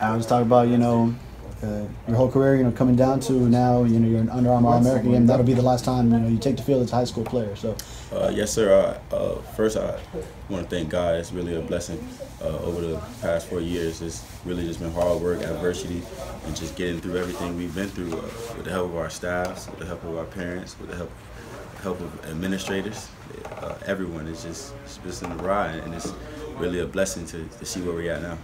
I was talking about, your whole career, coming down to now, you're an Under Armour All-America Game. That'll be the last time, you take the field as a high school player. So, yes, sir. First, I want to thank God. It's really a blessing. Over the past 4 years, it's really just been hard work, adversity, and just getting through everything we've been through with the help of our staffs, with the help of our parents, with the help of administrators. Everyone is just in the ride, and it's really a blessing to see where we're at now.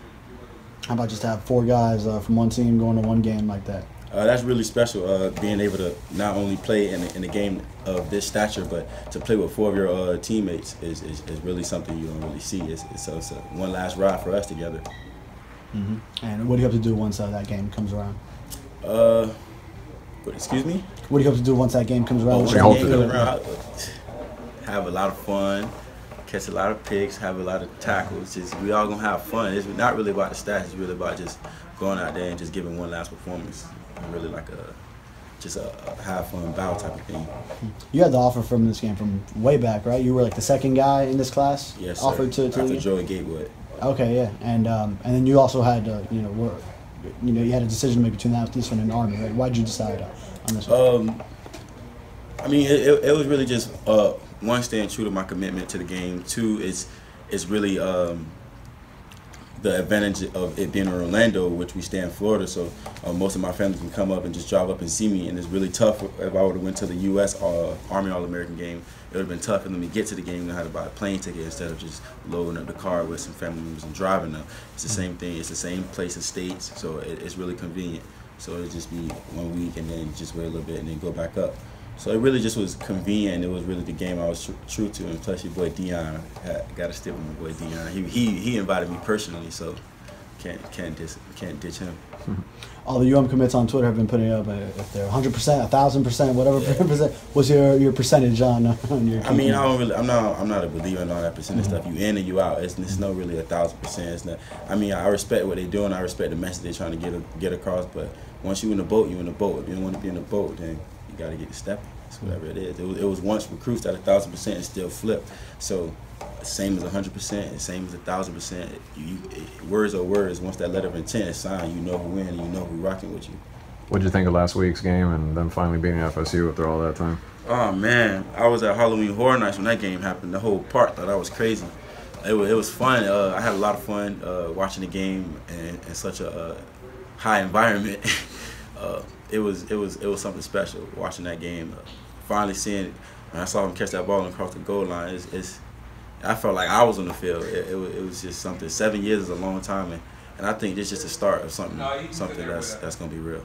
How about just to have 4 guys from one team going to one game like that? That's really special, being able to not only play in a game of this stature, but to play with 4 of your teammates is really something you don't really see. It's a one last ride for us together. Mm-hmm. And what do you hope to do once that game comes around? Excuse me? What do you hope to do once that game comes around? Have a lot of fun, catch a lot of picks, have a lot of tackles. Just we all gonna have fun. It's not really about the stats. It's really about just going out there and just giving one last performance. Really like a have fun battle type of thing. You had the offer from this game from way back, right? You were like the second guy in this class. Yes, offered sir. to After Joey Gatewood. Okay, yeah, and then you also had you had a decision to make between this one and Army, right? Why did you decide on this one? I mean, it was really just one, staying true to my commitment to the game. 2, it's really the advantage of it being in Orlando, which we stay in Florida, so most of my family can come up and just drive up and see me. And it's really tough if I would have went to the U.S. Army All-American game. It would have been tough for them to get to the game and had to buy a plane ticket instead of just loading up the car with some family members and driving them. It's the same thing. It's the same place and states, so it's really convenient. So it'd just be 1 week and then just wait a little bit and then go back up. So it really just was convenient. It was really the game I was true to, and plus your boy Dion, got to stick with my boy Dion. He invited me personally, so can't ditch him. All the commits on Twitter have been putting up if they're 100%, 1,000%, whatever percent. What's your percentage on your? I mean, I'm not a believer in all that percentage stuff. You in and you out. It's no really 1,000%. It's not. I mean, I respect what they're doing. I respect the message they're trying to get across. But once you in the boat, you in the boat. If you don't want to be in the boat, then you got to get to stepping. It's whatever it is. It was once recruits at 1,000% and still flipped. So same as 100% and same as 1,000%. Words are words. Once that letter of intent is signed, you know who in and you know who rocking with you. What did you think of last week's game and them finally beating FSU after all that time? Oh man, I was at Halloween Horror Nights when that game happened. The whole park thought I was crazy. It was fun. I had a lot of fun watching the game in such a high environment. It was something special watching that game. Finally seeing, when I saw him catch that ball and cross the goal line, I felt like I was on the field. It was just something. 7 years is a long time, and I think this is just the start of something that's gonna be real.